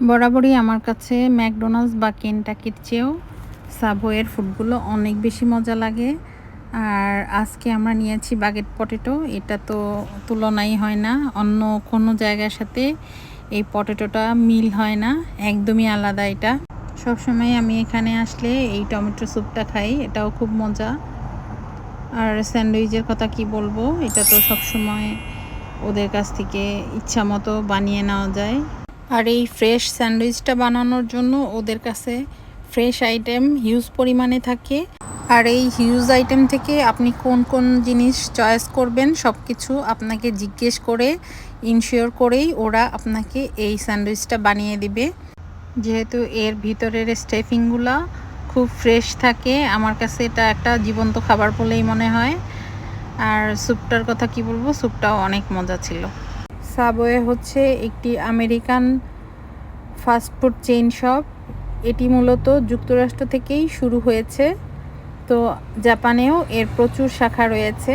বরাবরই আমার কাছে ম্যাকডোনাল্ডস বা কেনটাকির চেয়েও সাবওয়ের ফুডগুলো অনেক বেশি মজা লাগে। আর আজকে আমরা নিয়েছি বাগেট পটেটো। এটা তো তুলনাই হয় না, অন্য কোনো জায়গার সাথে এই পটেটোটা মিল হয় না, একদমই আলাদা এটা। সবসময় আমি এখানে আসলে এই টমেটো স্যুপটা খাই, এটাও খুব মজা। আর স্যান্ডউইচের কথা কি বলবো, এটা তো সবসময় ওদের কাছ থেকে ইচ্ছা মতো বানিয়ে নেওয়া যায়। আর এই ফ্রেশ স্যান্ডউইচটা বানানোর জন্য ওদের কাছে ফ্রেশ আইটেম হিউজ পরিমাণে থাকে। আর এই হিউজ আইটেম থেকে আপনি কোন কোন জিনিস চয়েস করবেন সব কিছু আপনাকে জিজ্ঞেস করে ইনশিওর করেই ওরা আপনাকে এই স্যান্ডউইচটা বানিয়ে দিবে। যেহেতু এর ভিতরের স্টাফিংগুলো খুব ফ্রেশ থাকে, আমার কাছে এটা একটা জীবন্ত খাবার বলেই মনে হয়। আর স্যুপটার কথা কি বলবো, স্যুপটাও অনেক মজা ছিল। সাবওয়ে হচ্ছে একটি আমেরিকান ফাস্টফুড চেইন শপ। এটি মূলত যুক্তরাষ্ট্র থেকেই শুরু হয়েছে, তো জাপানেও এর প্রচুর শাখা রয়েছে।